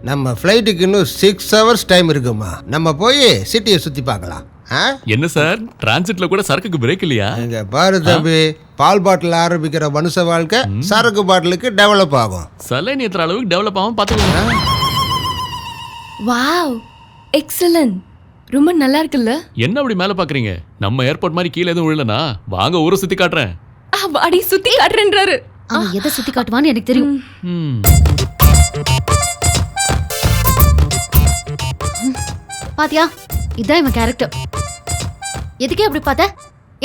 நம்ம ஃப்ளைட்டுக்கு இன்னும் 6 hours டைம் இருக்குமா, நம்ம போய் சிட்டியை சுற்றி பார்க்கலாம். என்ன சார் டிரான்சிட்ல கூட சரக்குக்கு பிரேக் இல்லையா? இங்க பாரு தம்பி, பால் பாட்டில் ஆரம்பிக்கிற மனுஷ வாழ்க்கை சரக்கு பாட்டிலுக்கு டெவலப் ஆகும். சலைன் ஏத்துற அளவுக்கு டெவலப் ஆகும் பார்த்துக்கோங்க. வாவ், எக்ஸலன்ட், ரொம்ப நல்லா இருக்குல்ல. என்ன அப்படி மேல பாக்குறீங்க? நம்ம ஏர்போர்ட் மாதிரி கீழே எதுவும் விழலனா வாங்க ஊரை சுத்தி காட்டுறேன். வாடி சுத்தி காட்டுறேன்றாரு. அவன் எதை சுத்தி காட்டுவான்னு எனக்கு தெரியும். பாத்தியா, இதான் இவன் கேரக்டர். எதுக்கே அப்படி பார்த்த?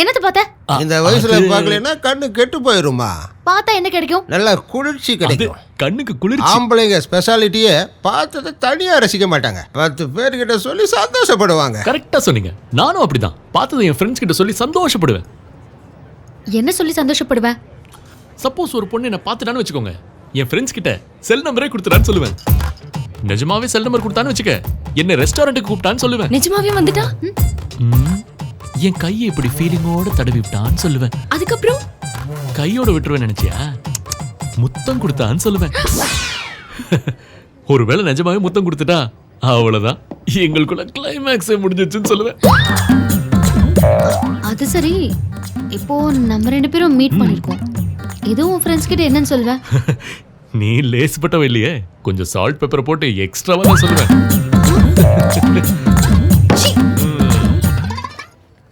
என்னத்த பார்த்த? இந்த வயசுல பார்க்கலன்னா கண்ணு கெட்டு போயிருமா. பார்த்தா என்ன கிடைக்கும்? நல்ல குளிர்ச்சி கிடைக்கும். கண்ணுக்கு குளிர்ச்சி. ஆம்பளைங்க ஸ்பெஷாலிட்டியே பார்த்ததை தனியா ரசிக்க மாட்டாங்க, 10 பேர்கிட்ட சொல்லி சந்தோஷப்படுவாங்க. கரெக்டா சொன்னீங்க. நானும் அப்படிதான் பார்த்ததை என் ஃப்ரெண்ட்ஸ் கிட்ட சொல்லி சந்தோஷப்படுவேன். என்ன சொல்லி சந்தோஷப்படுவேன்? சப்போஸ் ஒரு பொண்ணு என்ன பார்த்துட்டான்னு வச்சுக்கோங்க, என் ஃப்ரெண்ட்ஸ் கிட்ட செல் நம்பரே கொடுத்துட்டான்னு சொல்லுவேன். நிஜமாவே செல் நம்பர் கொடுத்தான்னு வச்சுக்க, என்ன ரெஸ்டாரண்ட்டுக்கு கூப்பிட்டான்னு சொல்லுவேன். நிஜமாவே வந்துட்டா என் கையை இப்படி ஃபீலிங்கோட தடவி விட்டான்னு சொல்லுவேன். அதுக்கப்புறம் கையோட விட்டுருவேன் நினைச்சியா? முத்தம் கொடுத்தான்னு சொல்லுவேன். ஒருவேளை நிஜமாவே முத்தம் கொடுத்துட்டா அவ்வளவுதான், எங்களுக்குள்ள கிளைமேக்ஸே முடிஞ்சிச்சுன்னு சொல்லுவேன். அது சரி, இப்போ நம்ம 2 பேரும் மீட் பண்ணிருக்கோம். இதுவும் ஃப்ரெண்ட்ஸ் கிட்ட என்னன்னு சொல்லுவேன்? நீ லேஸ்பட்டவ இல்லையே, கொஞ்சம் சால்ட் பெப்பரை போட்டு எக்ஸ்ட்ராவா தான் சொல்லுவேன்.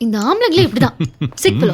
இந்த ஆம்பளைங்களே இப்படிதான் சிக்